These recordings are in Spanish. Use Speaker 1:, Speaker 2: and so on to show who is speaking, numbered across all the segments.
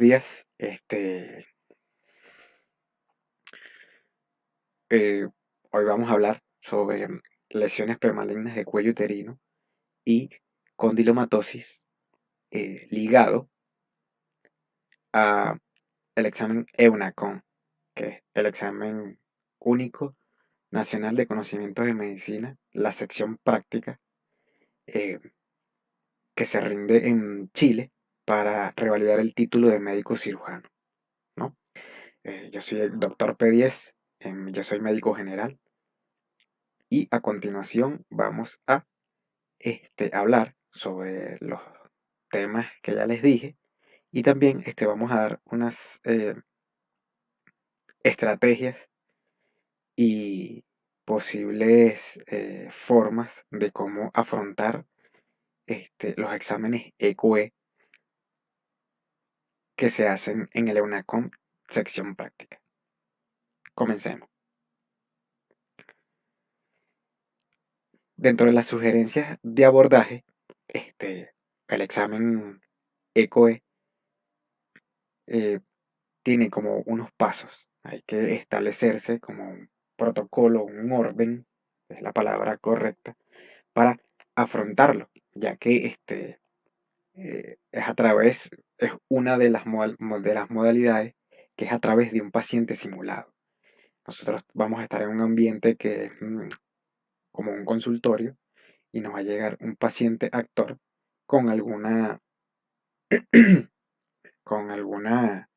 Speaker 1: días. Eh, Hoy vamos a hablar sobre lesiones premalignas de cuello uterino y condilomatosis ligado a el examen EUNACOM, que es el examen único nacional de conocimientos de medicina, la sección práctica eh, que se rinde en Chile para revalidar el título de médico cirujano, ¿no? Yo soy el doctor P10, yo soy médico general. Y a continuación vamos a hablar sobre los temas que ya les dije y también vamos a dar unas estrategias y posibles formas de cómo afrontar los exámenes ECOE que se hacen en el EUNACOM sección práctica. Comencemos. Dentro de las sugerencias de abordaje, el examen ECOE tiene como unos pasos. Hay que establecerse como un protocolo, un orden, es la palabra correcta, para afrontarlo, ya que es una de las modalidades que es a través de un paciente simulado. Nosotros vamos a estar en un ambiente que es como un consultorio y nos va a llegar un paciente actor con alguna, con alguna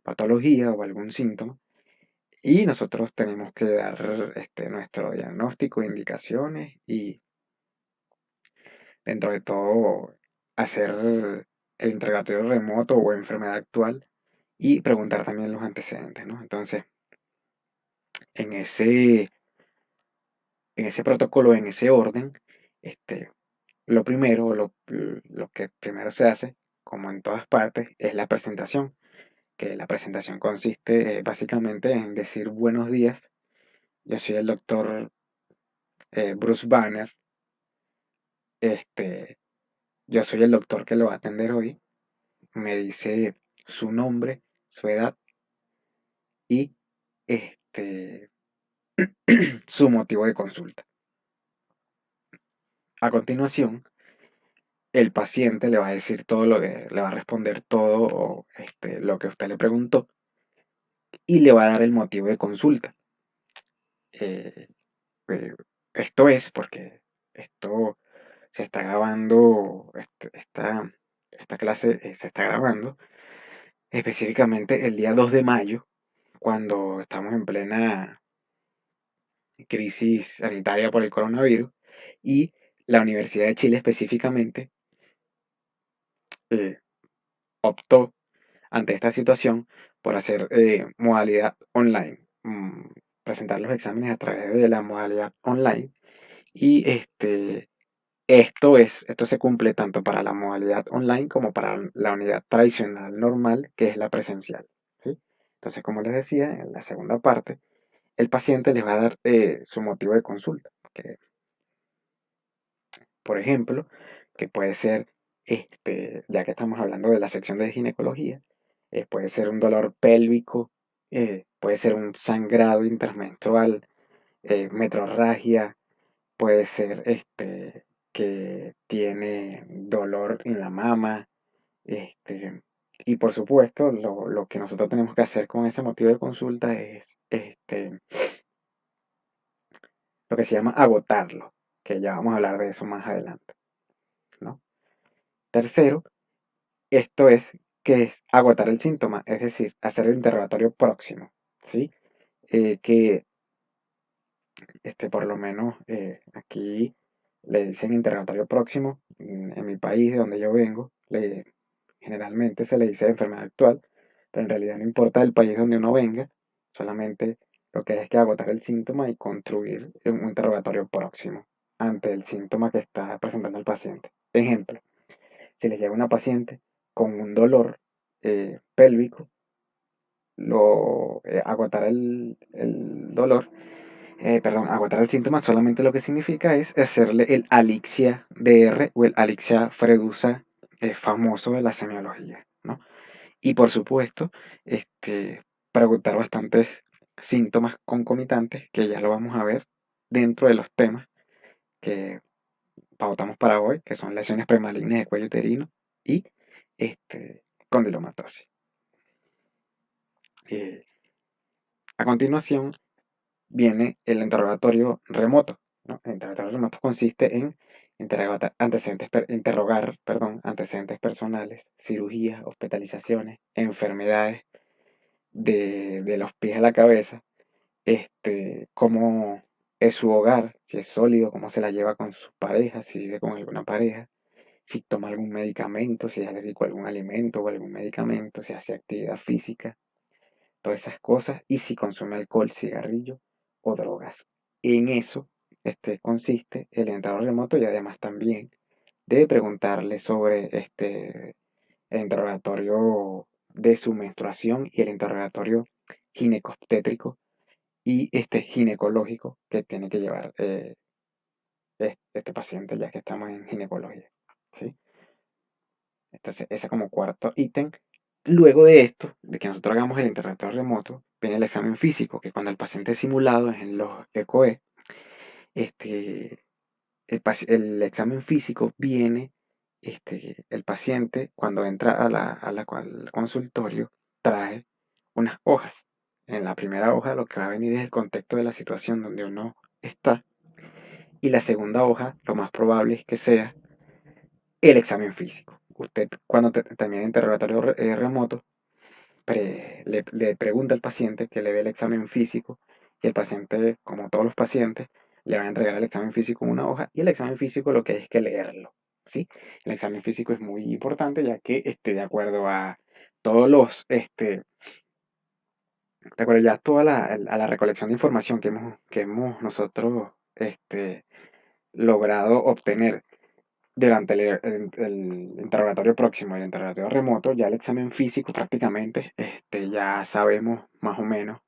Speaker 1: patología o algún síntoma. Y nosotros tenemos que dar nuestro diagnóstico, indicaciones y dentro de todo hacer el interrogatorio remoto o enfermedad actual y preguntar también los antecedentes, ¿no? Entonces, en ese protocolo, en ese orden, lo primero, lo que primero se hace, como en todas partes, es la presentación, que la presentación consiste básicamente en decir buenos días. Yo soy el doctor Bruce Banner. Este, yo soy el doctor que lo va a atender hoy. Me dice su nombre, su edad y este, su motivo de consulta. A continuación, el paciente le va a decir todo lo que le va a responder todo lo que usted le preguntó y le va a dar el motivo de consulta. Eh, eh, Esto es porque esto se está grabando, esta clase se está grabando específicamente el día 2 de mayo, cuando estamos en plena crisis sanitaria por el coronavirus, y la Universidad de Chile específicamente eh, optó ante esta situación por hacer modalidad online, presentar los exámenes a través de la modalidad online. Y esto se cumple tanto para la modalidad online como para la unidad tradicional normal, que es la presencial, ¿sí? Entonces, como les decía, en la segunda parte, el paciente les va a dar su motivo de consulta, que, por ejemplo, que puede ser, ya que estamos hablando de la sección de ginecología, puede ser un dolor pélvico, puede ser un sangrado intermenstrual, metrorragia, puede ser que tiene dolor en la mama, este, y por supuesto, lo que nosotros tenemos que hacer con ese motivo de consulta es lo que se llama agotarlo, que ya vamos a hablar de eso más adelante, ¿no? Tercero, esto es que es agotar el síntoma, es decir, hacer el interrogatorio próximo, ¿sí? Que por lo menos aquí le dicen interrogatorio próximo. En mi país, de donde yo vengo, generalmente se le dice enfermedad actual, pero en realidad no importa el país donde uno venga, solamente lo que hay es que agotar el síntoma y construir un interrogatorio próximo ante el síntoma que está presentando el paciente. Ejemplo, si les llega una paciente con un dolor pélvico, agotar el dolor, perdón, agotar el síntoma solamente lo que significa es hacerle el Alixia DR o el Alixia fredusa famoso de la semiología, ¿no? Y por supuesto, preguntar bastantes síntomas concomitantes, que ya lo vamos a ver dentro de los temas que pautamos para hoy, que son lesiones premalignas de cuello uterino y condilomatosis. Eh, a continuación viene el interrogatorio remoto, ¿no? El interrogatorio remoto consiste en interrogar antecedentes personales, cirugías, hospitalizaciones, enfermedades de los pies a la cabeza, cómo es su hogar, si es sólido, cómo se la lleva con su pareja, si vive con alguna pareja, si toma algún medicamento, si es alérgico a algún alimento o algún medicamento, si hace actividad física, todas esas cosas, y si consume alcohol, cigarrillo o drogas. En eso consiste el entrenador remoto, y además también debe preguntarle sobre el interrogatorio de su menstruación y el interrogatorio ginecostétrico y ginecológico que tiene que llevar este paciente, ya que estamos en ginecología, ¿sí? Entonces, ese como cuarto ítem. Luego de esto, de que nosotros hagamos el interrogatorio remoto, viene el examen físico, que cuando el paciente es simulado en los ECOE, este, el examen físico viene, el paciente cuando entra al consultorio trae unas hojas. En la primera hoja lo que va a venir es el contexto de la situación donde uno está, y la segunda hoja lo más probable es que sea el examen físico. Usted cuando termina el interrogatorio remoto, le pregunta al paciente que le dé el examen físico, y el paciente, como todos los pacientes, le van a entregar el examen físico en una hoja, y el examen físico lo que hay es que leerlo, ¿sí? El examen físico es muy importante, ya que de acuerdo a todos los, de acuerdo ya a toda la recolección de información que hemos nosotros logrado obtener durante el interrogatorio próximo y el interrogatorio remoto, ya el examen físico prácticamente ya sabemos más o menos,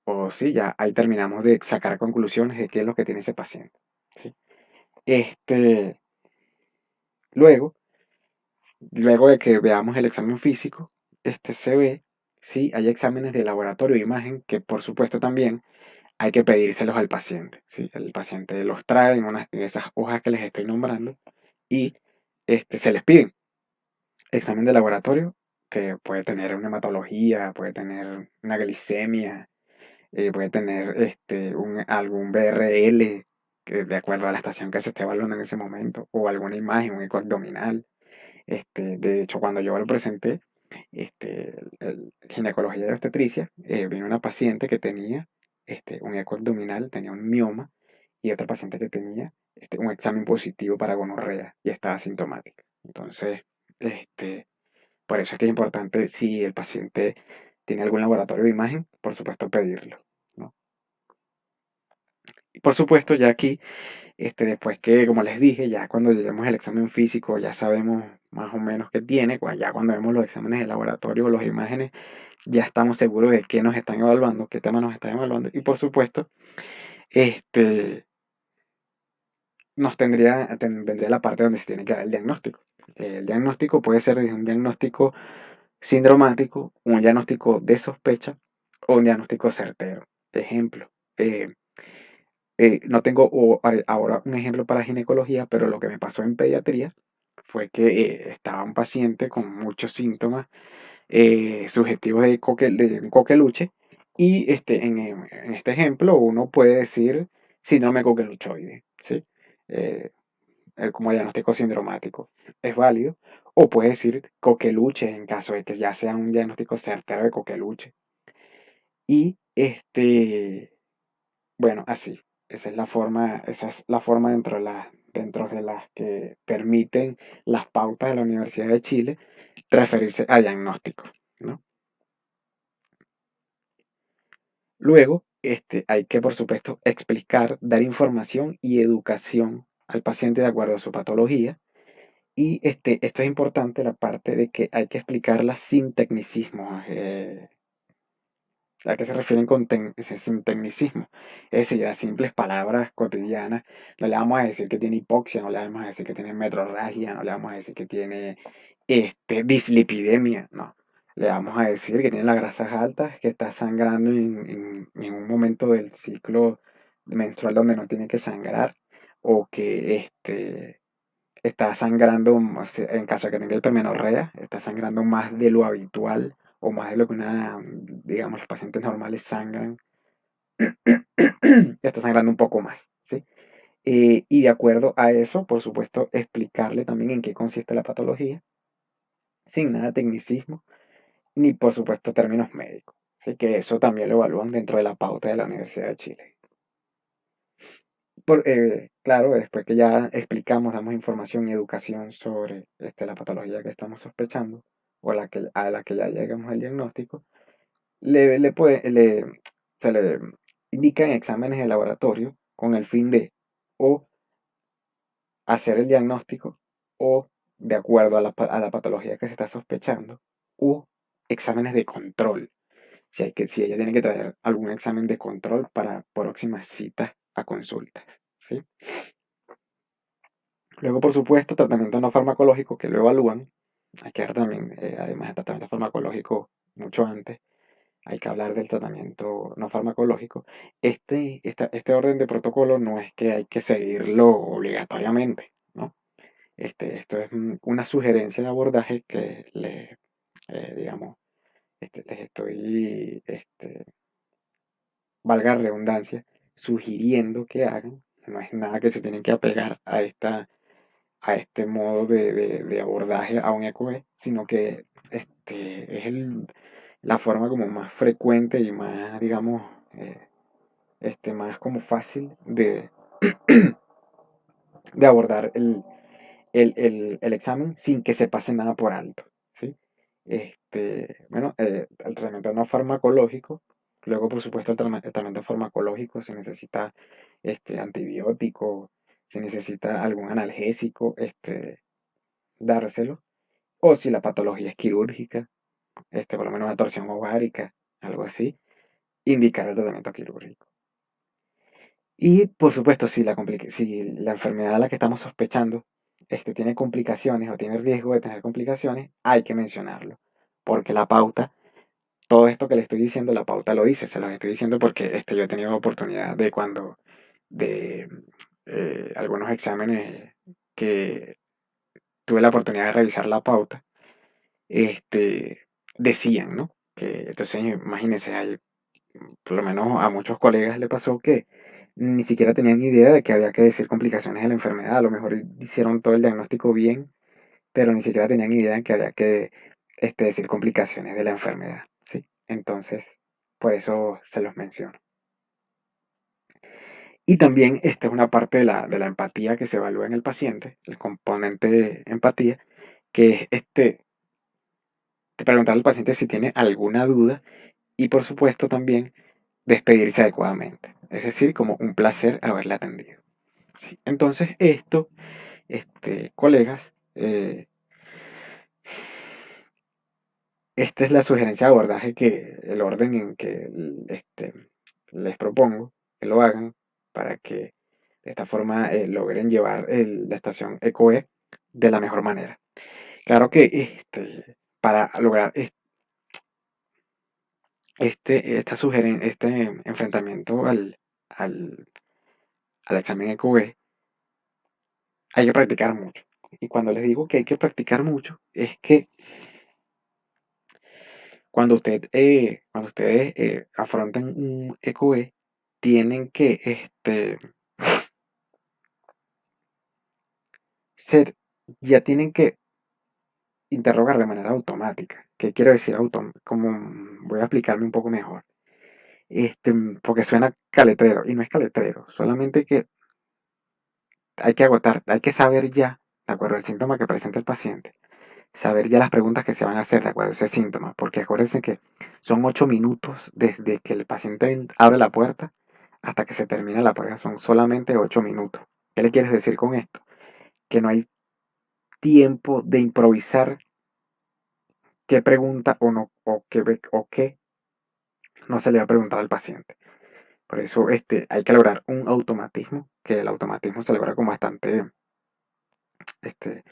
Speaker 1: o sí, ya ahí terminamos de sacar conclusiones de qué es lo que tiene ese paciente, ¿sí? Este, luego, luego de que veamos el examen físico, se ve si hay exámenes de laboratorio de imagen, que por supuesto también hay que pedírselos al paciente, ¿sí? El paciente los trae en esas hojas que les estoy nombrando, y se les piden examen de laboratorio, que puede tener una hematología, puede tener una glicemia, puede tener algún BRL, que de acuerdo a la estación que se esté evaluando en ese momento, o alguna imagen, un eco abdominal. De hecho, cuando yo lo presenté, ginecología y obstetricia, vino una paciente que tenía un eco abdominal, tenía un mioma, y otra paciente que tenía un examen positivo para gonorrea y estaba asintomática. Entonces, por eso es que es importante, si el paciente tiene algún laboratorio de imagen, por supuesto pedirlo, ¿no? Y por supuesto, ya aquí, después que, como les dije, ya cuando lleguemos al examen físico, ya sabemos más o menos qué tiene. Ya cuando vemos los exámenes de laboratorio o las imágenes, ya estamos seguros de qué nos están evaluando, qué tema nos están evaluando. Y por supuesto, este, vendría la parte donde se tiene que dar el diagnóstico. El diagnóstico puede ser desde un diagnóstico sindromático, un diagnóstico de sospecha o un diagnóstico certero. Ejemplo, no tengo ahora un ejemplo para ginecología, pero lo que me pasó en pediatría fue que estaba un paciente con muchos síntomas subjetivos de un coqueluche, y en este ejemplo uno puede decir síndrome coqueluchoide, ¿sí? Eh, como diagnóstico sindromático es válido, o puede decir coqueluche en caso de que ya sea un diagnóstico certero de coqueluche. Y bueno, así, esa es la forma dentro de las que permiten las pautas de la Universidad de Chile referirse a diagnóstico, ¿no? Luego, hay que, por supuesto, explicar, dar información y educación al paciente de acuerdo a su patología. Y esto es importante, la parte de que hay que explicarla sin tecnicismos. ¿A qué se refieren sin tecnicismo? Es decir, a simples palabras cotidianas. No le vamos a decir que tiene hipoxia, no le vamos a decir que tiene metrorragia, no le vamos a decir que tiene dislipidemia, no. le vamos a decir que tiene las grasas altas, que está sangrando en un momento del ciclo menstrual donde no tiene que sangrar, o que está sangrando, o sea, en caso de que tenga hipermenorrea, está sangrando más de lo habitual o más de lo que digamos, los pacientes normales sangran, está sangrando un poco más, ¿sí? Y de acuerdo a eso, por supuesto, explicarle también en qué consiste la patología, sin nada de tecnicismo, ni por supuesto términos médicos. Así que eso también lo evalúan dentro de la pauta de la Universidad de Chile. Claro, después que ya explicamos, damos información y educación sobre la patología que estamos sospechando o a la que ya llegamos al diagnóstico, le, le puede, le- se le indican exámenes de laboratorio con el fin de o hacer el diagnóstico o, de acuerdo a la patología que se está sospechando, u exámenes de control. Si ella tiene que traer algún examen de control para próximas citas a consultas, ¿sí? Luego, por supuesto, tratamiento no farmacológico que lo evalúan. Hay que ver también, además de tratamiento farmacológico, mucho antes, hay que hablar del tratamiento no farmacológico. Este orden de protocolo no es que hay que seguirlo obligatoriamente, ¿no? Esto es una sugerencia de abordaje que digamos, les estoy, valga la redundancia, sugiriendo que hagan. No es nada que se tienen que apegar a este modo de abordaje a un ECOE, sino que es la forma como más frecuente y más, digamos, más como fácil de abordar el examen sin que se pase nada por alto, ¿sí? Bueno, el tratamiento no farmacológico, luego por supuesto el tratamiento farmacológico se necesita antibiótico, se necesita algún analgésico, dárselo, o si la patología es quirúrgica, por lo menos una torsión ovárica, algo así, indicar el tratamiento quirúrgico. Y por supuesto, si la enfermedad a la que estamos sospechando tiene complicaciones o tiene riesgo de tener complicaciones, hay que mencionarlo. Porque la pauta, todo esto que le estoy diciendo, la pauta lo dice, se lo estoy diciendo porque yo he tenido oportunidad de algunos exámenes que tuve la oportunidad de revisar la pauta, este, decían, ¿no? Entonces, imagínense, por lo menos a muchos colegas le pasó que ni siquiera tenían idea de que había que decir complicaciones de la enfermedad. A lo mejor hicieron todo el diagnóstico bien, pero ni siquiera tenían idea de que había que decir complicaciones de la enfermedad, ¿sí? Entonces, por eso se los menciono. Y también esta es una parte de la empatía que se evalúa en el paciente, el componente de empatía, que es de preguntar al paciente si tiene alguna duda y por supuesto también despedirse adecuadamente. Es decir, como un placer haberle atendido. ¿Sí? Entonces, colegas, esta es la sugerencia de abordaje el orden en que les propongo que lo hagan para que de esta forma logren llevar la estación ECOE de la mejor manera. Claro que para lograr este enfrentamiento al, al examen ECOE, hay que practicar mucho. Y cuando les digo que hay que practicar mucho, es que cuando ustedes afronten un ECOE, tienen que ser, ya tienen que interrogar de manera automática. ¿Qué quiero decir? Voy a explicarme un poco mejor. Porque suena caletrero, y no es caletrero, solamente que hay que saber ya, de acuerdo al síntoma que presenta el paciente, saber ya las preguntas que se van a hacer de acuerdo a ese síntoma, porque acuérdense que son 8 minutos desde que el paciente abre la puerta hasta que se termina la prueba, son solamente 8 minutos. ¿Qué le quieres decir con esto? Que no hay tiempo de improvisar qué pregunta o no, o qué no se le va a preguntar al paciente. Por eso hay que lograr un automatismo, que el automatismo se logra con bastante este,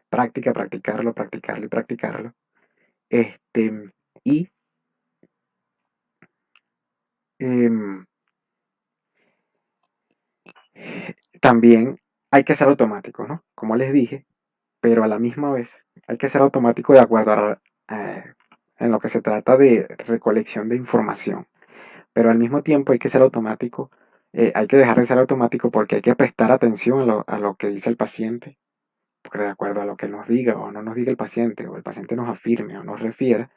Speaker 1: práctica, practicarlo, practicarlo y practicarlo. Y em, también hay que ser automático, ¿no? Como les dije, pero a la misma vez hay que ser automático de acuerdo en lo que se trata de recolección de información. Pero al mismo tiempo hay que ser automático, hay que dejar de ser automático porque hay que prestar atención a lo que dice el paciente, porque de acuerdo a lo que nos diga o no nos diga el paciente, o el paciente nos afirme o nos refiera,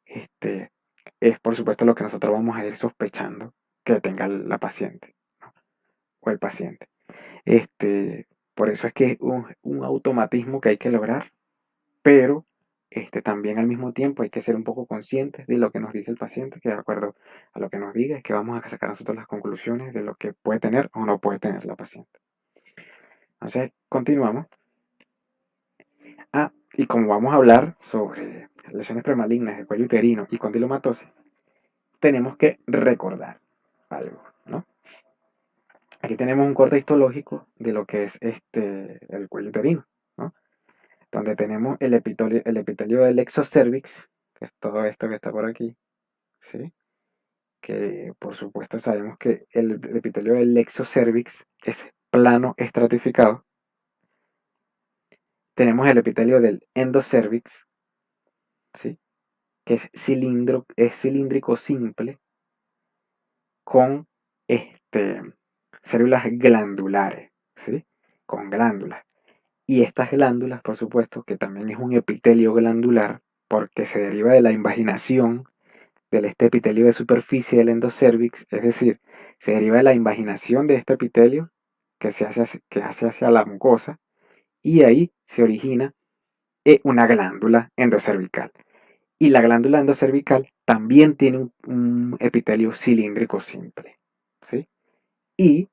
Speaker 1: este, es por supuesto lo que nosotros vamos a ir sospechando que tenga la paciente, ¿no? O el paciente. Por eso es que es un automatismo que hay que lograr, pero también al mismo tiempo hay que ser un poco conscientes de lo que nos dice el paciente, que de acuerdo a lo que nos diga es que vamos a sacar nosotros las conclusiones de lo que puede tener o no puede tener la paciente. Entonces, continuamos. Y como vamos a hablar sobre lesiones premalignas del cuello uterino y condilomatosis, tenemos que recordar algo, ¿no? Aquí tenemos un corte histológico de lo que es el cuello uterino, ¿no? Donde tenemos el epitelio del exocervix, que es todo esto que está por aquí, ¿sí? Que por supuesto sabemos que el epitelio del exocervix es plano estratificado. Tenemos el epitelio del endocervix, ¿sí? Que es cilíndrico simple con células glandulares, ¿sí? Con glándulas. Y estas glándulas, por supuesto, que también es un epitelio glandular, porque se deriva de la invaginación del epitelio de superficie del endocervix, es decir, se deriva de la invaginación de este epitelio que hace hacia la mucosa, y ahí se origina una glándula endocervical. Y la glándula endocervical también tiene un epitelio cilíndrico simple, ¿sí? Y,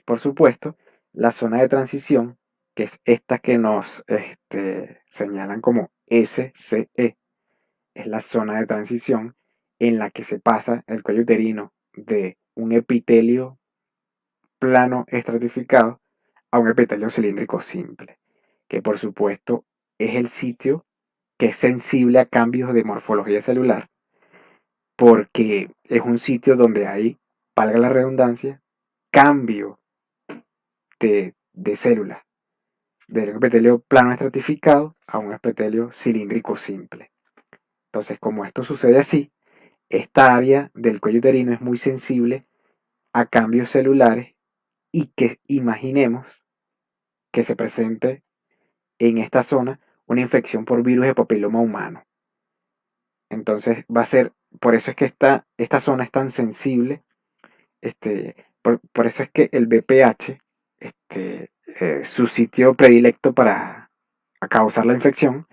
Speaker 1: por supuesto, la zona de transición, que es esta que nos señalan como SCE, es la zona de transición en la que se pasa el cuello uterino de un epitelio plano estratificado a un epitelio cilíndrico simple, que por supuesto es el sitio que es sensible a cambios de morfología celular, porque es un sitio donde hay, valga la redundancia, cambio de células, de un epitelio plano estratificado a un epitelio cilíndrico simple. Entonces, como esto sucede así, esta área del cuello uterino es muy sensible a cambios celulares y que imaginemos que se presente en esta zona una infección por virus de papiloma humano. Entonces va a ser, por eso es que esta zona es tan sensible, por eso es que el BPH, su sitio predilecto para causar la infección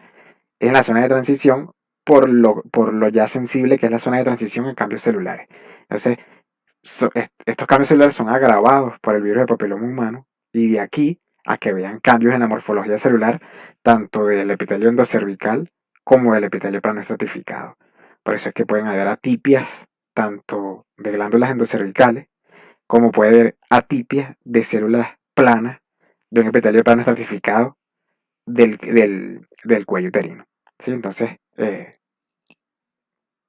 Speaker 1: es la zona de transición por lo ya sensible que es la zona de transición a cambios celulares. Entonces, estos cambios celulares son agravados por el virus del papiloma humano y de aquí a que vean cambios en la morfología celular tanto del epitelio endocervical como del epitelio plano estratificado. Por eso es que pueden haber atipias tanto de glándulas endocervicales como puede haber atipias de células planas de un epitelio plano estratificado del cuello uterino. ¿Sí? Entonces,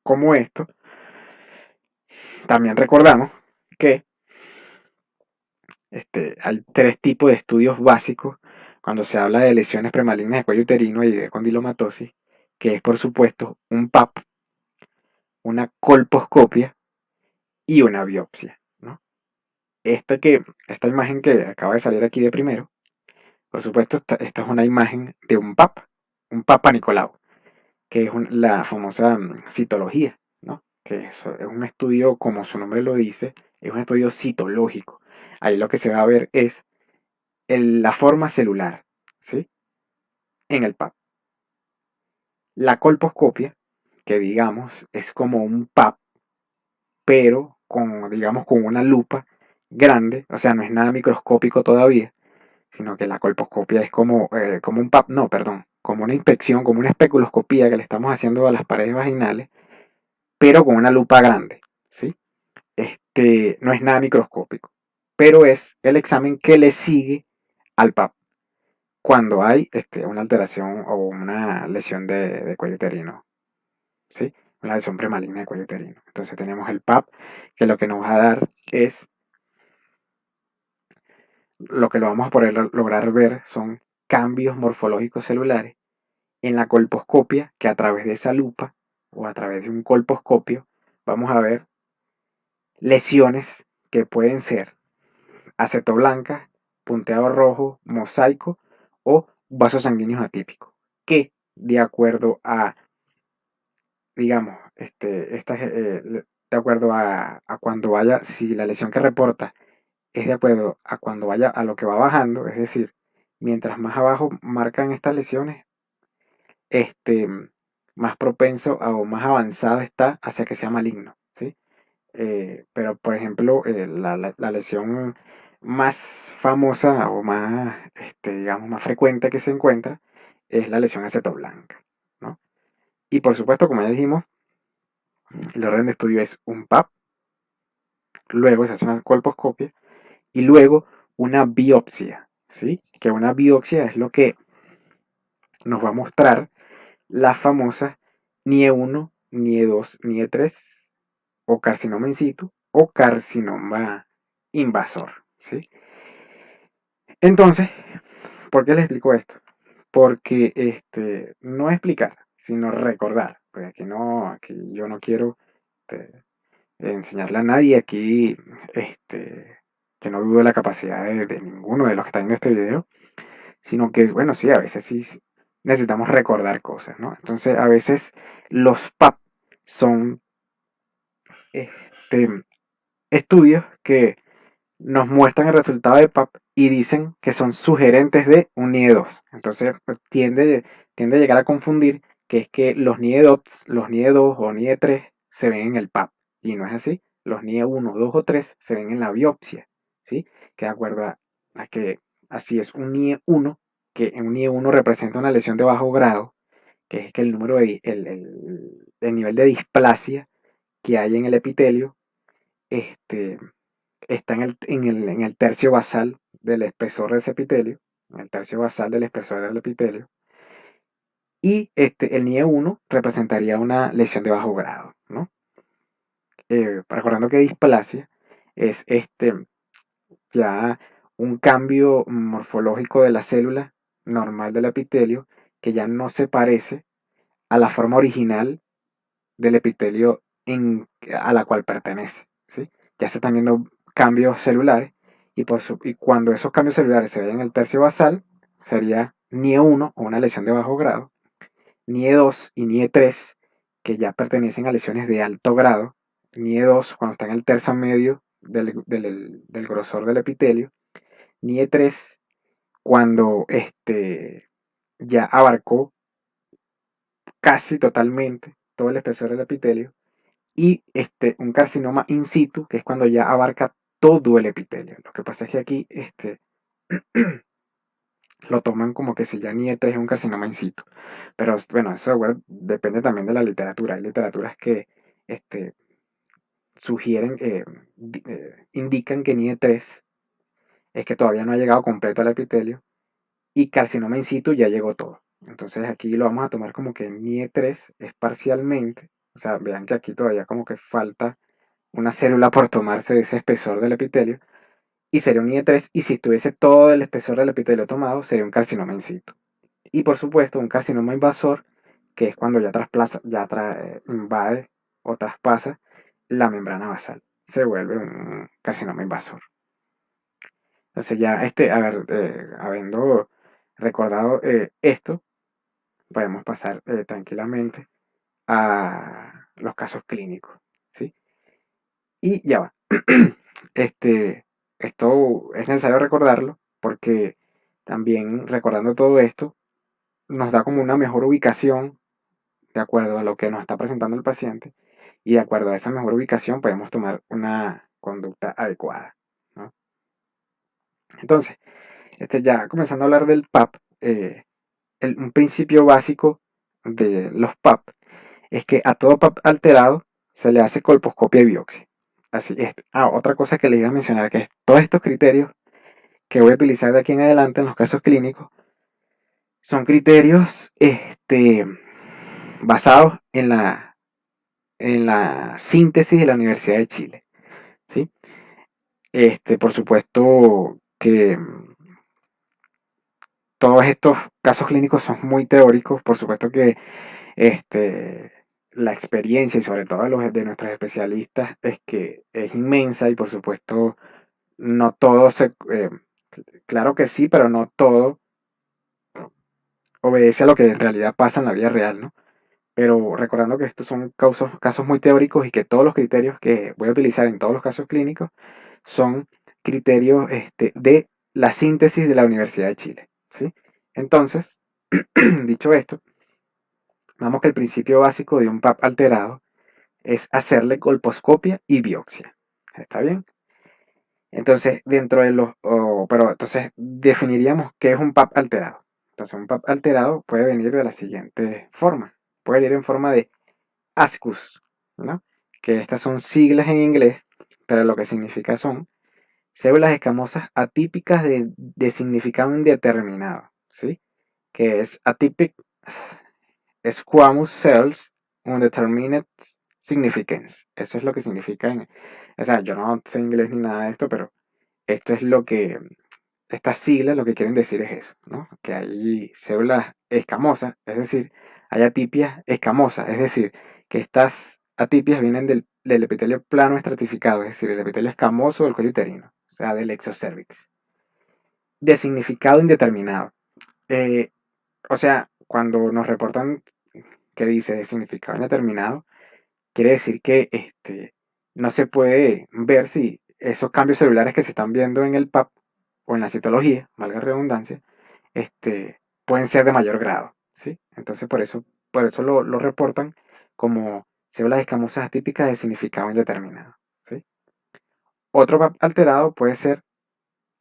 Speaker 1: como esto, también recordamos que hay tres tipos de estudios básicos cuando se habla de lesiones premalignas de cuello uterino y de condilomatosis, que es por supuesto un PAP, una colposcopia y una biopsia, ¿no? Esta imagen que acaba de salir aquí de primero, por supuesto, esta es una imagen de un PAP, un Papa Nicolau, que es la famosa citología, ¿no? Que es un estudio, como su nombre lo dice, es un estudio citológico. Ahí lo que se va a ver es la forma celular, ¿sí? En el PAP. La colposcopia, que digamos es como un PAP, pero digamos, con una lupa grande, o sea, no es nada microscópico todavía, sino que la colposcopia es como un PAP, no, perdón, como una inspección, como una especuloscopía que le estamos haciendo a las paredes vaginales, pero con una lupa grande, ¿sí? No es nada microscópico, pero es el examen que le sigue al PAP cuando hay una alteración o una lesión de cuello uterino. ¿sí? Una lesión premaligna de cuello uterino. Entonces tenemos el PAP, que lo que nos va a dar es, lo que lo vamos a poder lograr ver son cambios morfológicos celulares en la colposcopia, que a través de esa lupa o a través de un colposcopio vamos a ver lesiones que pueden ser acetoblanca, punteado rojo, mosaico o vasos sanguíneos atípicos, que de acuerdo a, digamos, de acuerdo a cuando vaya, si la lesión que reporta es de acuerdo a cuando vaya a lo que va bajando, es decir, mientras más abajo marcan estas lesiones, este, más propenso o más avanzado está hacia que sea maligno, ¿sí? Pero, por ejemplo, la lesión más famosa o más, digamos, más frecuente que se encuentra es la lesión acetoblanca, ¿no? Y por supuesto, como ya dijimos, el orden de estudio es un PAP, luego se hace una colposcopia y luego una biopsia, ¿sí? Que una biopsia es lo que nos va a mostrar la famosa NIE1, NIE2, NIE3 o carcinoma in situ o carcinoma invasor, ¿sí? Entonces, ¿por qué les explico esto? Porque no explicar, sino recordar. Porque aquí yo no quiero este, enseñarle a nadie aquí que no dudo de la capacidad de ninguno de los que están viendo este video, sino que, bueno, sí, a veces sí necesitamos recordar cosas, ¿no? Entonces, a veces los PAP son este, estudios que nos muestran el resultado de PAP y dicen que son sugerentes de un NIE2. Entonces pues, tiende a llegar a confundir que es que los NIE2, los NIE2 o NIE3 se ven en el PAP. Y no es así. Los NIE1, 2 o 3 se ven en la biopsia. ¿Sí? Que de acuerdo a que así es un NIE1, que un NIE1 representa una lesión de bajo grado, que es que el número el nivel de displasia que hay en el epitelio, este, está en el tercio basal del espesor de ese epitelio, en el tercio basal del espesor del epitelio, y el NIE1 representaría una lesión de bajo grado, ¿no? Recordando que displasia es ya un cambio morfológico de la célula normal del epitelio que ya no se parece a la forma original del epitelio a la cual pertenece, ¿sí? Ya se están viendo cambios celulares y cuando esos cambios celulares se ven en el tercio basal, sería NIE1 o una lesión de bajo grado, NIE2 y NIE3 que ya pertenecen a lesiones de alto grado, NIE2 cuando está en el tercio medio del grosor del epitelio, NIE3 cuando ya abarcó casi totalmente todo el espesor del epitelio, y un carcinoma in situ, que es cuando ya abarca todo el epitelio. Lo que pasa es que aquí lo toman como que si ya NIE3 es un carcinoma in situ. Pero bueno, eso bueno, depende también de la literatura. Hay literaturas que sugieren, indican que NIE3 es que todavía no ha llegado completo al epitelio y carcinoma in situ ya llegó todo. Entonces aquí lo vamos a tomar como que NIE3 es parcialmente, o sea, vean que aquí todavía como que falta una célula por tomarse de ese espesor del epitelio y sería un IE3 y si estuviese todo el espesor del epitelio tomado sería un carcinoma in situ. Y por supuesto un carcinoma invasor que es cuando ya invade o traspasa la membrana basal. Se vuelve un carcinoma invasor. Entonces ya habiendo recordado esto, podemos pasar tranquilamente a los casos clínicos. ¿Sí? Y ya va. Esto es necesario recordarlo porque también recordando todo esto nos da como una mejor ubicación de acuerdo a lo que nos está presentando el paciente y de acuerdo a esa mejor ubicación podemos tomar una conducta adecuada, ¿no? Entonces, ya comenzando a hablar del PAP, un principio básico de los PAP es que a todo PAP alterado se le hace colposcopia y biopsia. Así es. Otra cosa que les iba a mencionar, que es todos estos criterios que voy a utilizar de aquí en adelante en los casos clínicos son criterios basados en la en la síntesis de la Universidad de Chile, ¿sí? Por supuesto que todos estos casos clínicos son muy teóricos, por supuesto que este, la experiencia y sobre todo de nuestros especialistas es que es inmensa y por supuesto no todo claro que sí, pero no todo obedece a lo que en realidad pasa en la vida real, ¿no? Pero recordando que estos son casos muy teóricos y que todos los criterios que voy a utilizar en todos los casos clínicos son criterios de la síntesis de la Universidad de Chile, ¿sí? Entonces, dicho esto, vamos que el principio básico de un PAP alterado es hacerle colposcopia y biopsia. ¿Está bien? Entonces, dentro de pero entonces definiríamos qué es un PAP alterado. Entonces, un PAP alterado puede venir de la siguiente forma. Puede venir en forma de ASCUS, ¿no? Que estas son siglas en inglés, pero lo que significa son células escamosas atípicas de significado indeterminado, ¿sí? Que es atypic squamous cells undetermined significance. Eso es lo que significa o sea, yo no sé inglés ni nada de esto, pero esto es lo que, estas siglas lo que quieren decir es eso, ¿no? Que hay células escamosas, es decir, hay atipias escamosas, es decir, que estas atipias vienen del epitelio plano estratificado, es decir, el epitelio escamoso del cuello uterino, o sea, del exocervix, de significado indeterminado. Eh, o sea, cuando nos reportan que dice de significado indeterminado, quiere decir que no se puede ver si esos cambios celulares que se están viendo en el PAP o en la citología, valga la redundancia, pueden ser de mayor grado, ¿sí? Entonces por eso lo reportan como células escamosas atípicas de significado indeterminado, ¿sí? Otro PAP alterado puede ser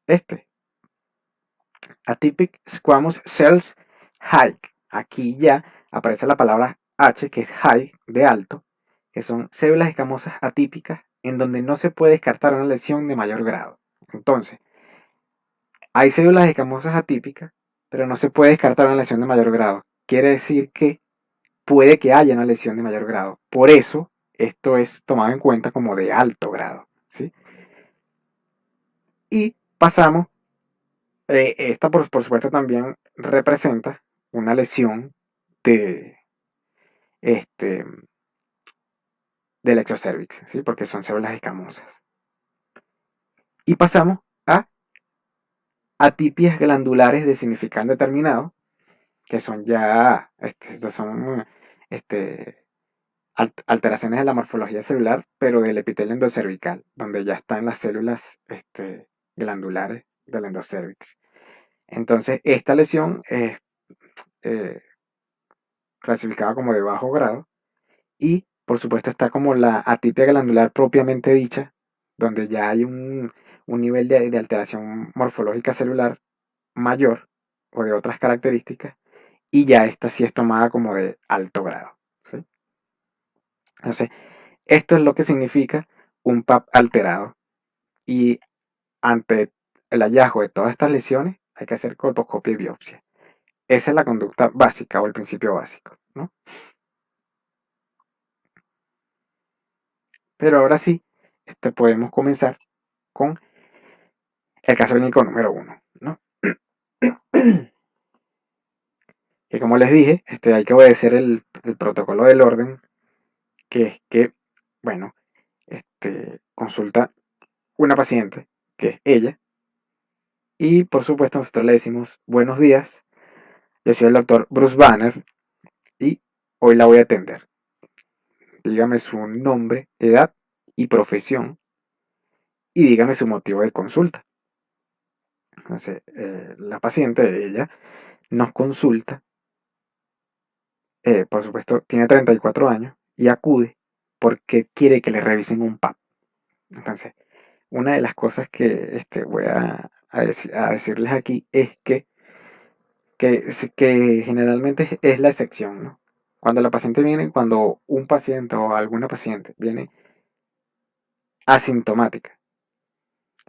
Speaker 1: este, Atypic Squamous Cells High. Aquí ya aparece la palabra H, que es high, de alto, que son células escamosas atípicas en donde no se puede descartar una lesión de mayor grado. Entonces, hay células escamosas atípicas, pero no se puede descartar una lesión de mayor grado. Quiere decir que puede que haya una lesión de mayor grado. Por eso, esto es tomado en cuenta como de alto grado, ¿sí? Y pasamos, esta por supuesto también representa una lesión de, este, del exocervix, ¿sí? Porque son células escamosas. Y pasamos a atipias glandulares de significado determinado, que son ya, son alteraciones de la morfología celular, pero del epitelio endocervical, donde ya están las células glandulares del endocervix. Entonces, esta lesión es eh, clasificada como de bajo grado y, por supuesto, está como la atipia glandular propiamente dicha, donde ya hay un nivel de alteración morfológica celular mayor o de otras características, y ya esta sí es tomada como de alto grado, ¿sí? Entonces, esto es lo que significa un PAP alterado. Y ante el hallazgo de todas estas lesiones, hay que hacer colposcopia y biopsia. Esa es la conducta básica o el principio básico, ¿no? Pero ahora sí, podemos comenzar con el caso clínico número uno, ¿no? Que como les dije, hay que obedecer el protocolo del orden, que es que, bueno, consulta una paciente, que es ella, y por supuesto nosotros le decimos buenos días, yo soy el doctor Bruce Banner y hoy la voy a atender. Dígame su nombre, edad y profesión y dígame su motivo de consulta. Entonces, la paciente, ella, nos consulta, por supuesto, tiene 34 años y acude porque quiere que le revisen un PAP. Entonces, una de las cosas que voy a decirles aquí es que generalmente es la excepción, ¿no? Cuando un paciente o alguna paciente viene asintomática,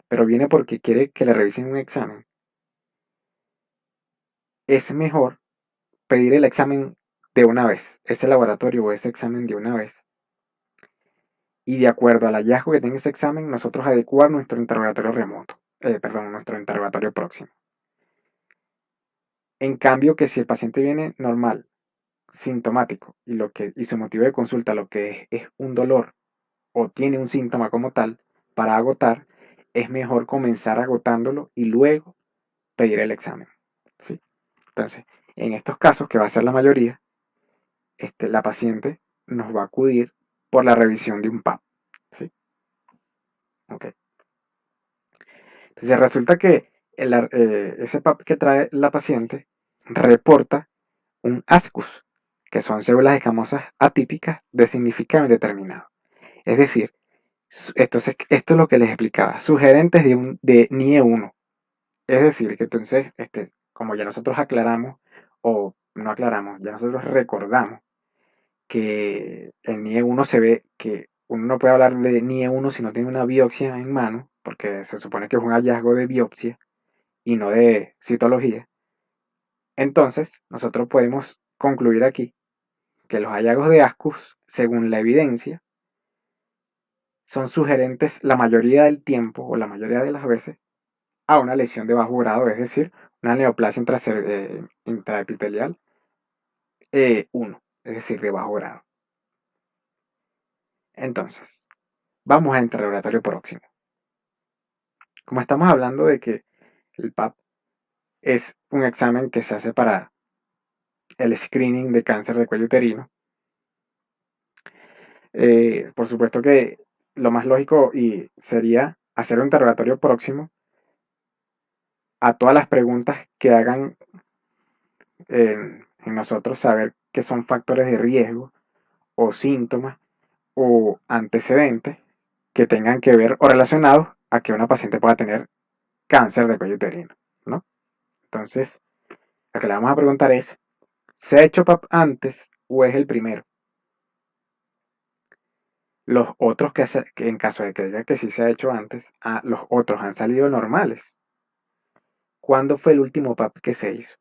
Speaker 1: pero viene porque quiere que le revisen un examen, es mejor pedir el examen de una vez, ese laboratorio o ese examen de una vez, y de acuerdo al hallazgo que tenga ese examen, nosotros adecuar nuestro interrogatorio remoto, perdón, nuestro interrogatorio próximo. En cambio, que si el paciente viene normal, sintomático, y su motivo de consulta lo que es un dolor o tiene un síntoma como tal, para agotar, es mejor comenzar agotándolo y luego pedir el examen. ¿Sí? Entonces, en estos casos, que va a ser la mayoría, la paciente nos va a acudir por la revisión de un PAP. ¿Sí? Okay. Entonces resulta que ese PAP que trae la paciente reporta un ASCUS, que son células escamosas atípicas de significado indeterminado. Es decir, esto es lo que les explicaba, sugerentes de NIE1. Es decir, que entonces, como ya nosotros aclaramos, o no aclaramos, ya nosotros recordamos que el NIE1 se ve que uno no puede hablar de NIE1 si no tiene una biopsia en mano, porque se supone que es un hallazgo de biopsia y no de citología. Entonces, nosotros podemos concluir aquí que los hallazgos de ASCUS, según la evidencia, son sugerentes la mayoría del tiempo o la mayoría de las veces a una lesión de bajo grado, es decir, una neoplasia intraepitelial 1, es decir, de bajo grado. Entonces, vamos al interrogatorio próximo. Como estamos hablando de que el PAP es un examen que se hace para el screening de cáncer de cuello uterino, por supuesto que lo más lógico sería hacer un interrogatorio próximo a todas las preguntas que hagan en nosotros saber qué son factores de riesgo o síntomas o antecedentes que tengan que ver o relacionados a que una paciente pueda tener cáncer de cuello uterino, ¿no? Entonces, lo que le vamos a preguntar es, ¿se ha hecho PAP antes o es el primero? Los otros que en caso de que diga que sí se ha hecho antes, los otros han salido normales. ¿Cuándo fue el último PAP que se hizo?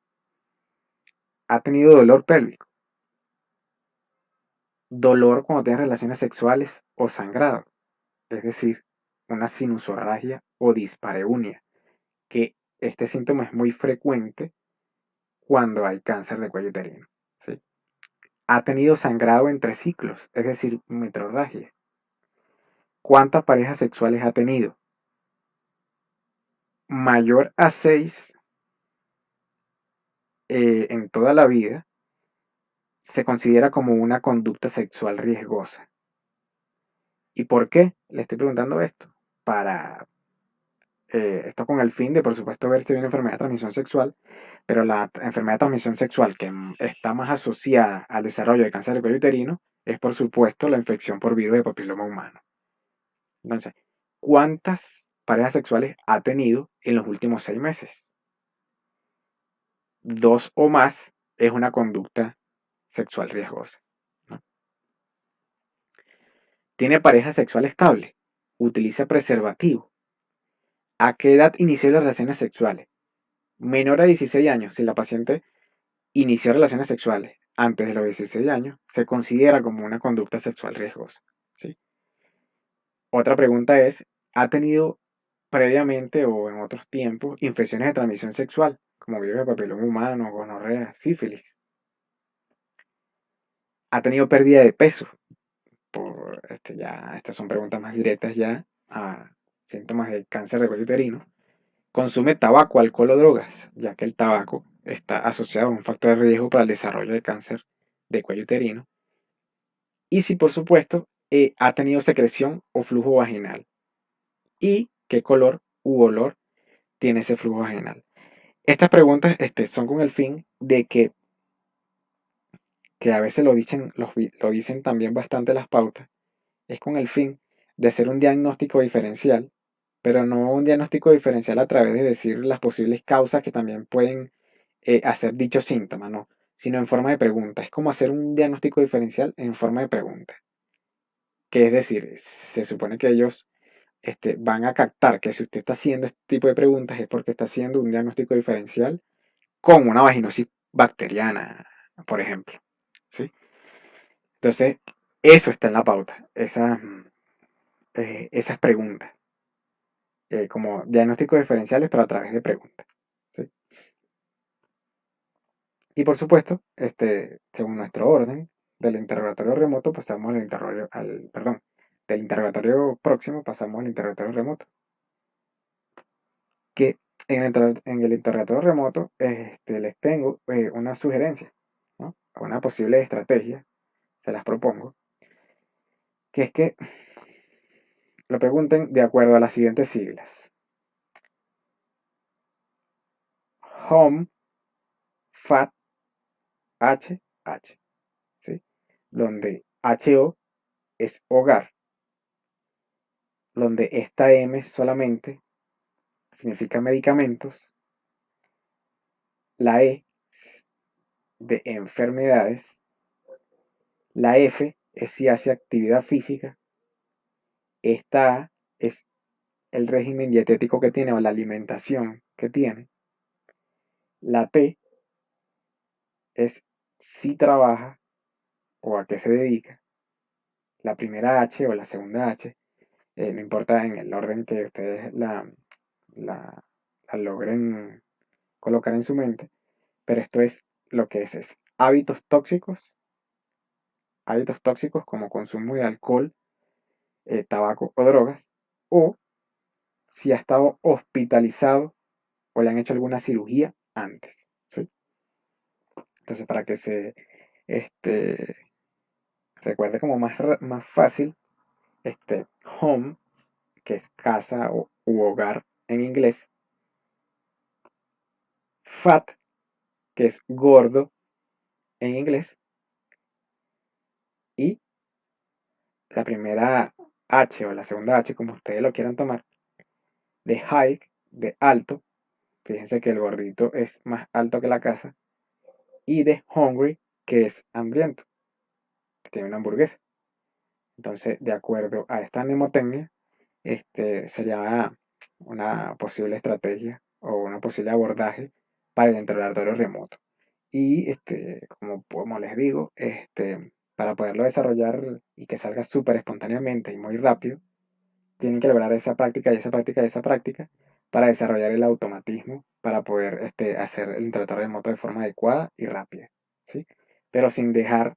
Speaker 1: ¿Ha tenido dolor pélvico? ¿Dolor cuando tiene relaciones sexuales o sangrado? Es decir, una sinusorragia o dispareunia, que este síntoma es muy frecuente cuando hay cáncer de cuello uterino. ¿Sí? Ha tenido sangrado entre ciclos, es decir, metrorragia. ¿Cuántas parejas sexuales ha tenido? Mayor a 6 en toda la vida se considera como una conducta sexual riesgosa. ¿Y por qué? Le estoy preguntando esto. Esto con el fin de, por supuesto, ver si hay una enfermedad de transmisión sexual, pero la enfermedad de transmisión sexual que está más asociada al desarrollo de cáncer de cuello uterino es, por supuesto, la infección por virus de papiloma humano. Entonces, ¿cuántas parejas sexuales ha tenido en los últimos 6 meses? 2 o más es una conducta sexual riesgosa, ¿no? ¿Tiene pareja sexual estable? ¿Utiliza preservativo? ¿A qué edad inició las relaciones sexuales? Menor a 16 años, si la paciente inició relaciones sexuales antes de los 16 años, se considera como una conducta sexual riesgosa, ¿sí? Otra pregunta es, ¿ha tenido previamente o en otros tiempos infecciones de transmisión sexual, como virus de papiloma humano, gonorrea, sífilis? ¿Ha tenido pérdida de peso? Estas son preguntas más directas ya a síntomas de cáncer de cuello uterino. ¿Consume tabaco, alcohol o drogas? Ya que el tabaco está asociado a un factor de riesgo para el desarrollo de cáncer de cuello uterino. Y si, por supuesto, ha tenido secreción o flujo vaginal. ¿Y qué color u olor tiene ese flujo vaginal? Estas preguntas son con el fin de que a veces lo dicen también bastante las pautas, es con el fin de hacer un diagnóstico diferencial, pero no un diagnóstico diferencial a través de decir las posibles causas que también pueden hacer dicho síntoma, no, sino en forma de pregunta. Es como hacer un diagnóstico diferencial en forma de pregunta. Que es decir, se supone que ellos van a captar que si usted está haciendo este tipo de preguntas es porque está haciendo un diagnóstico diferencial con una vaginosis bacteriana, por ejemplo. ¿Sí? Entonces, eso está en la pauta. esas preguntas, como diagnósticos diferenciales, pero a través de preguntas. ¿Sí? Y por supuesto, según nuestro orden del interrogatorio remoto, pasamos al interrogatorio, perdón, del interrogatorio próximo pasamos al interrogatorio remoto. Que en el interrogatorio remoto les tengo una sugerencia, ¿no? Una posible estrategia, se las propongo, que es que lo pregunten de acuerdo a las siguientes siglas: Home, FAT, HH, ¿sí? Donde HO es hogar, donde esta M solamente significa medicamentos, la E de enfermedades, la F es si hace actividad física, esta A es el régimen dietético que tiene o la alimentación que tiene, la T es si trabaja o a qué se dedica, la primera H o la segunda H, no importa en el orden que ustedes la, la logren colocar en su mente, pero esto es lo que es hábitos tóxicos como consumo de alcohol, tabaco o drogas, o si ha estado hospitalizado o le han hecho alguna cirugía antes, ¿sí? Entonces, para que se este, recuerde como más fácil, home, que es casa u hogar en inglés, fat, que es gordo en inglés, y la primera H o la segunda H, como ustedes lo quieran tomar, de high, de alto, fíjense que el gordito es más alto que la casa, y de hungry, que es hambriento, que tiene una hamburguesa. Entonces, de acuerdo a esta mnemotecnia, sería una posible estrategia o una posible abordaje para el interrogatorio remoto. Y como les digo, para poderlo desarrollar y que salga súper espontáneamente y muy rápido, tienen que lograr esa práctica y esa práctica y esa práctica para desarrollar el automatismo para poder hacer el interrogatorio remoto de forma adecuada y rápida, ¿sí? Pero sin dejar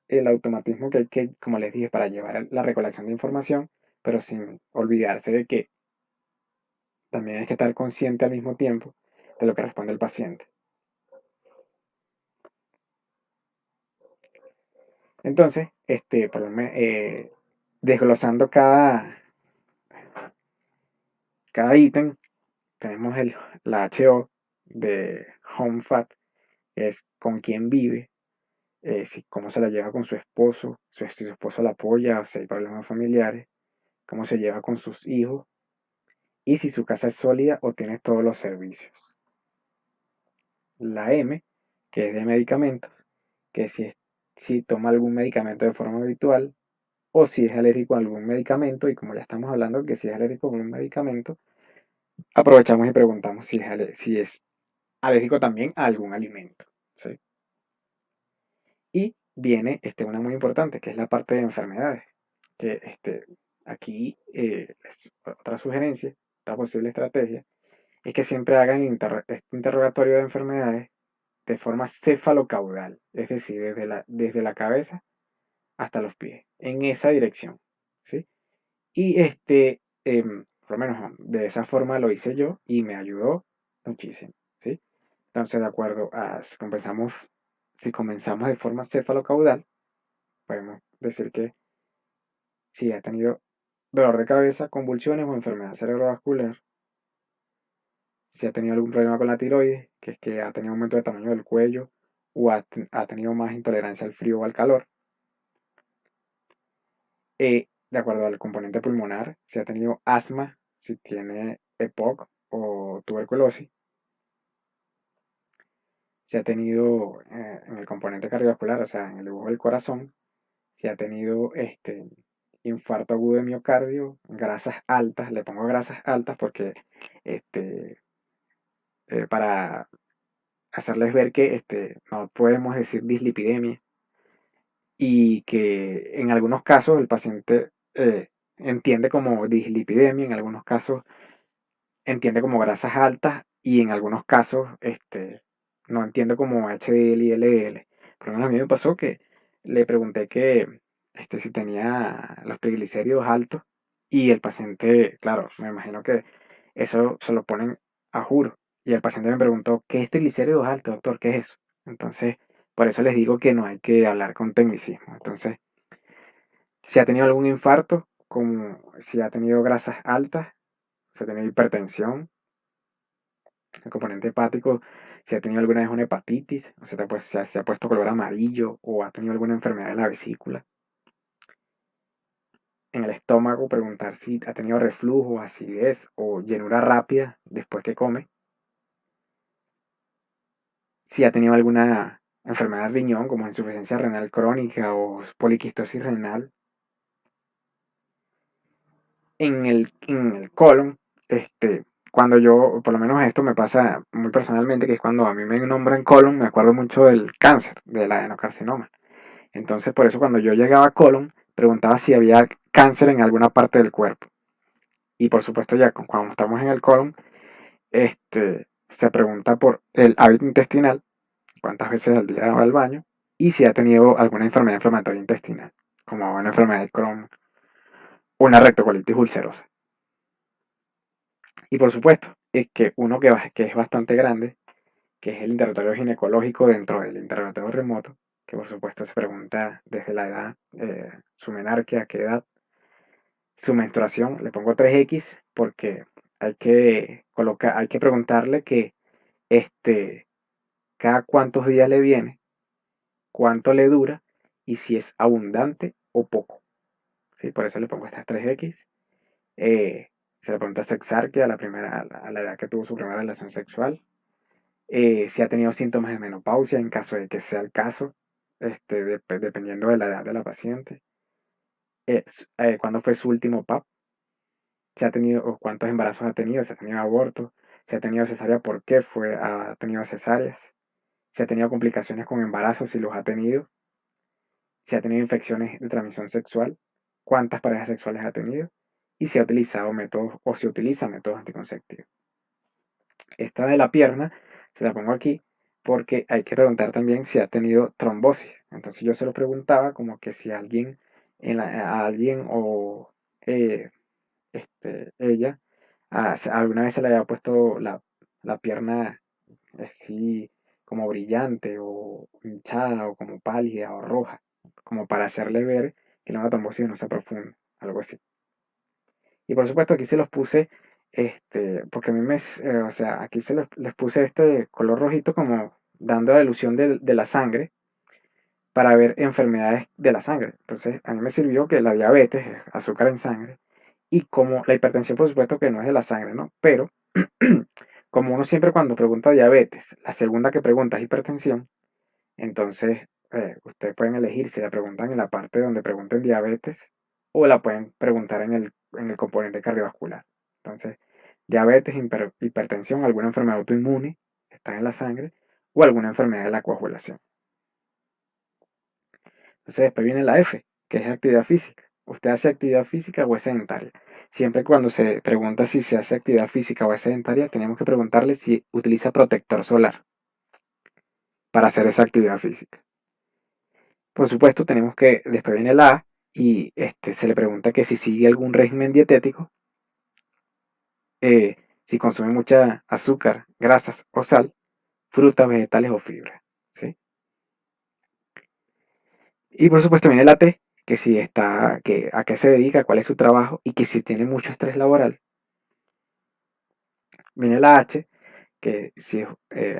Speaker 1: el automatismo que hay que, como les dije, para llevar la recolección de información, pero sin olvidarse de que también hay que estar consciente al mismo tiempo de lo que responde el paciente. Entonces, desglosando cada ítem, tenemos la HO de Home Fat, que es con quién vive, cómo se la lleva con su esposo, si su esposo la apoya o si hay problemas familiares, cómo se lleva con sus hijos y si su casa es sólida o tiene todos los servicios. La M, que es de medicamentos, que si toma algún medicamento de forma habitual o si es alérgico a algún medicamento, y como ya estamos hablando que si es alérgico a algún medicamento, aprovechamos y preguntamos si es alérgico también a algún alimento, ¿sí? Y viene una muy importante, que es la parte de enfermedades, que aquí es otra sugerencia, otra posible estrategia, es que siempre hagan este interrogatorio de enfermedades de forma cefalocaudal, es decir, desde la cabeza hasta los pies, en esa dirección, ¿sí? Y por lo menos de esa forma lo hice yo y me ayudó muchísimo, ¿sí? Entonces, de acuerdo a si comenzamos de forma cefalocaudal, podemos decir que si ha tenido dolor de cabeza, convulsiones o enfermedad cerebrovascular, si ha tenido algún problema con la tiroides, que es que ha tenido aumento de tamaño del cuello o ha tenido más intolerancia al frío o al calor, de acuerdo al componente pulmonar, si ha tenido asma, si tiene EPOC o tuberculosis, si ha tenido en el componente cardiovascular, o sea, en el dibujo del corazón, si ha tenido infarto agudo de miocardio, grasas altas, le pongo grasas altas porque este, para hacerles ver que no podemos decir dislipidemia y que en algunos casos el paciente entiende como dislipidemia, en algunos casos entiende como grasas altas y en algunos casos no entiende como HDL y LDL. Por lo menos a mí me pasó que le pregunté que si tenía los triglicéridos altos y el paciente, claro, me imagino que eso se lo ponen a juro. Y el paciente me preguntó, ¿qué es triglicéridos altos, doctor? ¿Qué es eso? Entonces, por eso les digo que no hay que hablar con tecnicismo. Entonces, si ha tenido algún infarto, como si ha tenido grasas altas, si ha tenido hipertensión, el componente hepático, si ha tenido alguna vez una hepatitis, o se ha puesto color amarillo o ha tenido alguna enfermedad de la vesícula. En el estómago, preguntar si ha tenido reflujo, acidez o llenura rápida después que come. Si ha tenido alguna enfermedad de riñón, como insuficiencia renal crónica o poliquistosis renal. En el colon, cuando yo, por lo menos esto me pasa muy personalmente, que es cuando a mí me nombran colon, me acuerdo mucho del cáncer, del adenocarcinoma. Entonces, por eso cuando yo llegaba a colon, preguntaba si había cáncer en alguna parte del cuerpo. Y por supuesto, ya cuando estamos en el colon, se pregunta por el hábito intestinal, cuántas veces al día va al baño, y si ha tenido alguna enfermedad inflamatoria intestinal, como una enfermedad de Crohn, una rectocolitis ulcerosa. Y por supuesto, es que uno que es bastante grande, que es el interrogatorio ginecológico dentro del interrogatorio remoto, que por supuesto se pregunta desde la edad, su menarquia, a qué edad, su menstruación, le pongo 3X porque hay que preguntarle que este, cada cuántos días le viene, cuánto le dura y si es abundante o poco. ¿Sí? Por eso le pongo estas 3X. Se le pregunta sexarquia a la edad que tuvo su primera relación sexual. Si ha tenido síntomas de menopausia, en caso de que sea el caso, dependiendo de la edad de la paciente. ¿Cuándo fue su último PAP? Si ha tenido, o cuántos embarazos ha tenido, si ha tenido aborto, si ha tenido cesárea, por qué ha tenido cesáreas, si ha tenido complicaciones con embarazos, si los ha tenido, si ha tenido infecciones de transmisión sexual, cuántas parejas sexuales ha tenido y si ha utilizado métodos o si utiliza métodos anticonceptivos. Esta de la pierna se la pongo aquí porque hay que preguntar también si ha tenido trombosis. Entonces yo se lo preguntaba como que si alguien, a alguien o ella alguna vez se le había puesto la pierna así como brillante o hinchada o como pálida o roja, como para hacerle ver que la trombosis no sea profunda, algo así. Y por supuesto aquí se los puse, porque a mí o sea, aquí les puse este color rojito como dando la ilusión de la sangre para ver enfermedades de la sangre. Entonces a mí me sirvió que la diabetes, azúcar en sangre, y como la hipertensión por supuesto que no es de la sangre, ¿no? Pero como uno siempre cuando pregunta diabetes, la segunda que pregunta es hipertensión, entonces ustedes pueden elegir si la preguntan en la parte donde pregunten diabetes o la pueden preguntar en el componente cardiovascular. Entonces, diabetes, hipertensión, alguna enfermedad autoinmune está en la sangre o alguna enfermedad de la coagulación. Entonces, después viene la F, que es actividad física. ¿Usted hace actividad física o es sedentaria? Siempre cuando se pregunta si se hace actividad física o es sedentaria, tenemos que preguntarle si utiliza protector solar para hacer esa actividad física. Por supuesto, tenemos que, después viene la A y se le pregunta que si sigue algún régimen dietético, si consume mucha azúcar, grasas o sal, frutas, vegetales o fibra. ¿Sí? Y por supuesto viene la T, que si está, a qué se dedica, cuál es su trabajo y que si tiene mucho estrés laboral. Viene la H, que si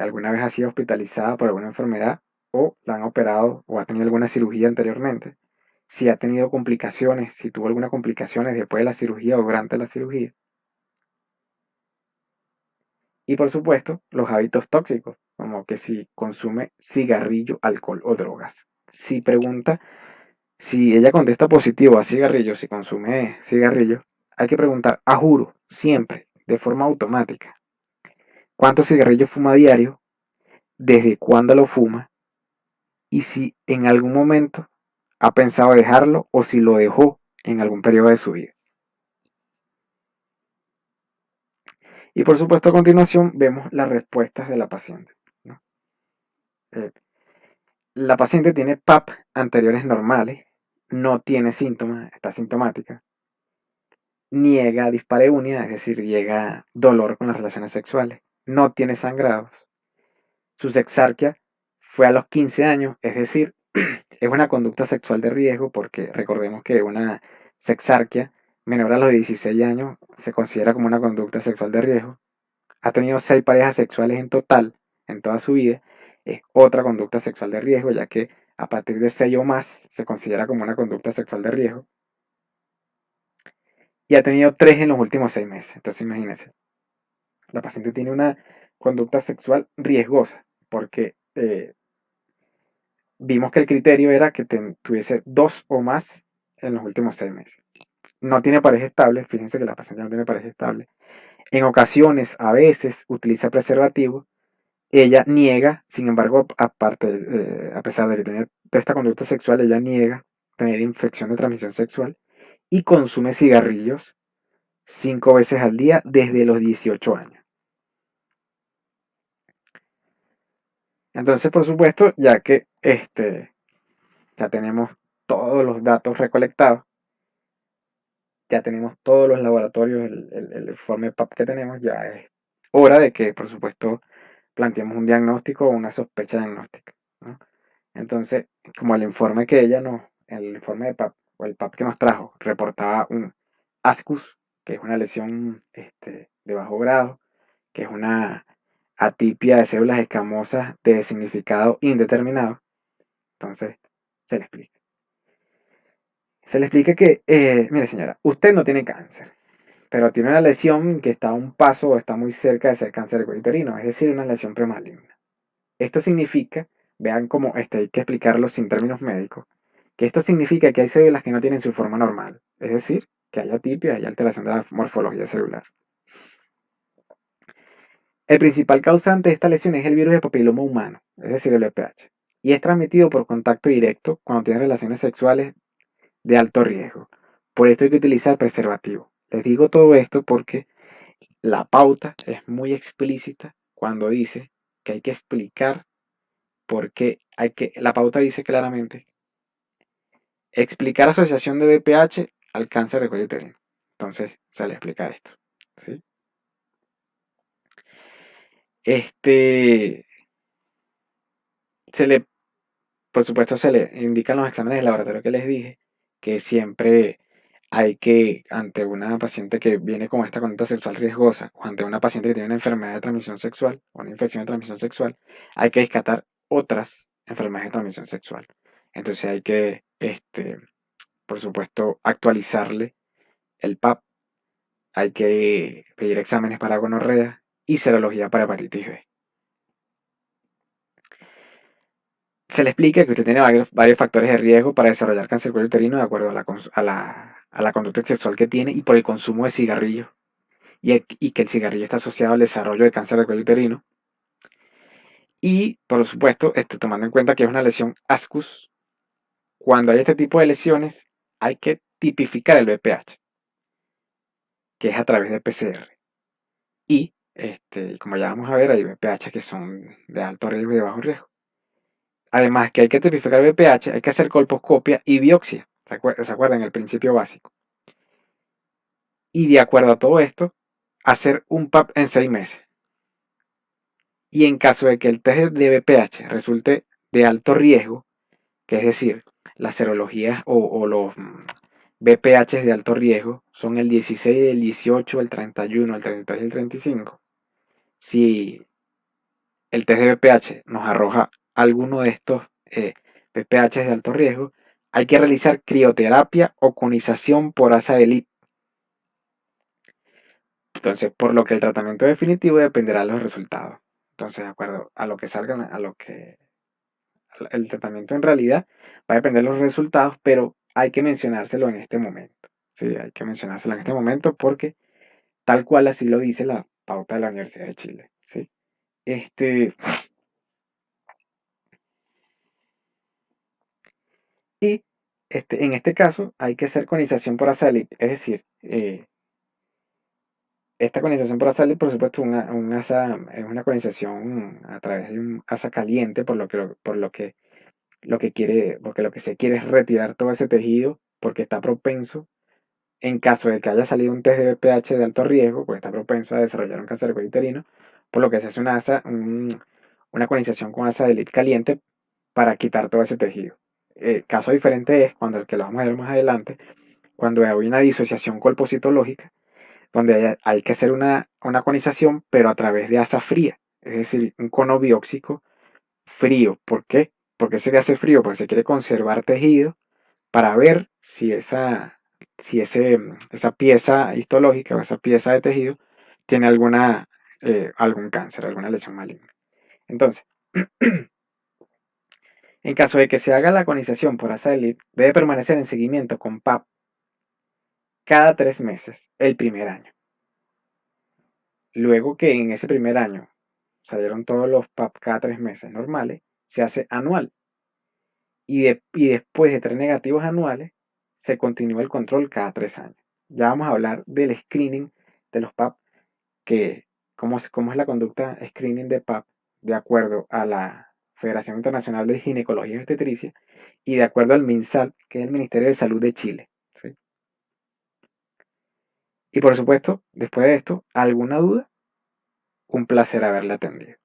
Speaker 1: alguna vez ha sido hospitalizada por alguna enfermedad o la han operado o ha tenido alguna cirugía anteriormente. Si ha tenido complicaciones, si tuvo algunas complicaciones después de la cirugía o durante la cirugía. Y por supuesto, los hábitos tóxicos, como que si consume cigarrillo, alcohol o drogas. Si pregunta, si ella contesta positivo a cigarrillo, si consume cigarrillo, hay que preguntar, a juro, siempre, de forma automática, ¿cuántos cigarrillos fuma a diario? ¿Desde cuándo lo fuma? Y si en algún momento ha pensado dejarlo o si lo dejó en algún periodo de su vida. Y por supuesto a continuación vemos las respuestas de la paciente, ¿no? Eh, la paciente tiene PAP anteriores normales, no tiene síntomas, está sintomática, niega dispareunia, es decir, niega dolor con las relaciones sexuales, no tiene sangrados, su sexarquia fue a los 15 años, es decir, es una conducta sexual de riesgo porque recordemos que una sexarquia menor a los 16 años se considera como una conducta sexual de riesgo. Ha tenido 6 parejas sexuales en total en toda su vida. Es otra conducta sexual de riesgo, ya que a partir de 6 o más se considera como una conducta sexual de riesgo. Y ha tenido 3 en los últimos 6 meses. Entonces imagínense, la paciente tiene una conducta sexual riesgosa porque vimos que el criterio era que tuviese 2 o más en los últimos 6 meses. No tiene pareja estable, fíjense que la paciente no tiene pareja estable. En ocasiones, a veces, utiliza preservativo. Ella niega, sin embargo, aparte, a pesar de que tiene esta conducta sexual, ella niega tener infección de transmisión sexual y consume cigarrillos 5 veces al día desde los 18 años. Entonces, por supuesto, ya que ya tenemos todos los datos recolectados, ya tenemos todos los laboratorios, el informe PAP que tenemos, ya es hora de que, por supuesto, planteemos un diagnóstico o una sospecha diagnóstica, ¿no? Entonces, como el informe de PAP o el PAP que nos trajo, reportaba un ASCUS, que es una lesión de bajo grado, que es una atipia de células escamosas de significado indeterminado. Entonces, se le explica. Se le explica que, mire señora, usted no tiene cáncer, pero tiene una lesión que está a un paso o está muy cerca de ser cáncer de cuello uterino, es decir, una lesión premaligna. Esto significa, vean cómo hay que explicarlo sin términos médicos, que esto significa que hay células que no tienen su forma normal, es decir, que hay atipia, hay alteración de la morfología celular. El principal causante de esta lesión es el virus de papiloma humano, es decir, el VPH, y es transmitido por contacto directo cuando tienen relaciones sexuales de alto riesgo. Por esto hay que utilizar preservativo. Les digo todo esto porque la pauta es muy explícita cuando dice que hay que explicar por qué la pauta dice claramente explicar asociación de BPH al cáncer de cuello uterino. Entonces se le explica esto, ¿sí? Se le, por supuesto, se le indican los exámenes de laboratorio que les dije, que siempre hay que, ante una paciente que viene con esta conducta sexual riesgosa, o ante una paciente que tiene una enfermedad de transmisión sexual, o una infección de transmisión sexual, hay que descartar otras enfermedades de transmisión sexual. Entonces hay que, por supuesto, actualizarle el PAP, hay que pedir exámenes para gonorrea y serología para hepatitis B. Se le explica que usted tiene varios factores de riesgo para desarrollar cáncer de cuello uterino de acuerdo a la conducta sexual que tiene y por el consumo de cigarrillos. Y que el cigarrillo está asociado al desarrollo de cáncer de cuello uterino. Y, por supuesto, tomando en cuenta que es una lesión ASCUS, cuando hay este tipo de lesiones, hay que tipificar el VPH, que es a través de PCR. Y, como ya vamos a ver, hay VPH que son de alto riesgo y de bajo riesgo. Además que hay que tipificar VPH, hay que hacer colposcopia y biopsia. ¿Se acuerdan? El principio básico. Y de acuerdo a todo esto, hacer un PAP en 6 meses. Y en caso de que el test de VPH resulte de alto riesgo, que es decir, las serologías o los VPH de alto riesgo son el 16, el 18, el 31, el 33 y el 35. Si el test de VPH nos arroja alguno de estos VPH de alto riesgo, hay que realizar crioterapia o conización por asa de Lipp. Entonces, por lo que el tratamiento definitivo dependerá de los resultados. Entonces, de acuerdo a lo que salgan, el tratamiento en realidad va a depender de los resultados, pero hay que mencionárselo en este momento. Sí, hay que mencionárselo en este momento porque tal cual así lo dice la pauta de la Universidad de Chile. ¿Sí? Este, y en este caso hay que hacer conización por azalip, es decir, Esta colonización por ASA, por supuesto, un asa es una colonización a través de un asa caliente, porque lo que se quiere es retirar todo ese tejido, porque está propenso, en caso de que haya salido un test de BPH de alto riesgo, pues está propenso a desarrollar un cáncer de cuello uterino, por lo que se hace una colonización con asa de lead caliente para quitar todo ese tejido. Caso diferente es cuando el que lo vamos a ver más adelante, cuando hay una disociación colpocitológica, donde hay que hacer una conización, pero a través de asa fría, es decir, un cono biópsico frío. ¿Por qué? Porque se le hace frío, porque se quiere conservar tejido para ver esa pieza histológica o esa pieza de tejido tiene algún cáncer, alguna lesión maligna. Entonces, en caso de que se haga la conización por asa de Lead, debe permanecer en seguimiento con PAP cada 3 meses el primer año. Luego que en ese primer año salieron todos los PAP cada 3 meses normales, se hace anual. Y después de 3 negativos anuales, se continúa el control cada 3 años. Ya vamos a hablar del screening de los PAP, que cómo es la conducta screening de PAP de acuerdo a la Federación Internacional de Ginecología y Obstetricia y de acuerdo al MinSal, que es el Ministerio de Salud de Chile. ¿Sí? Y por supuesto, después de esto, ¿alguna duda? Un placer haberla atendido.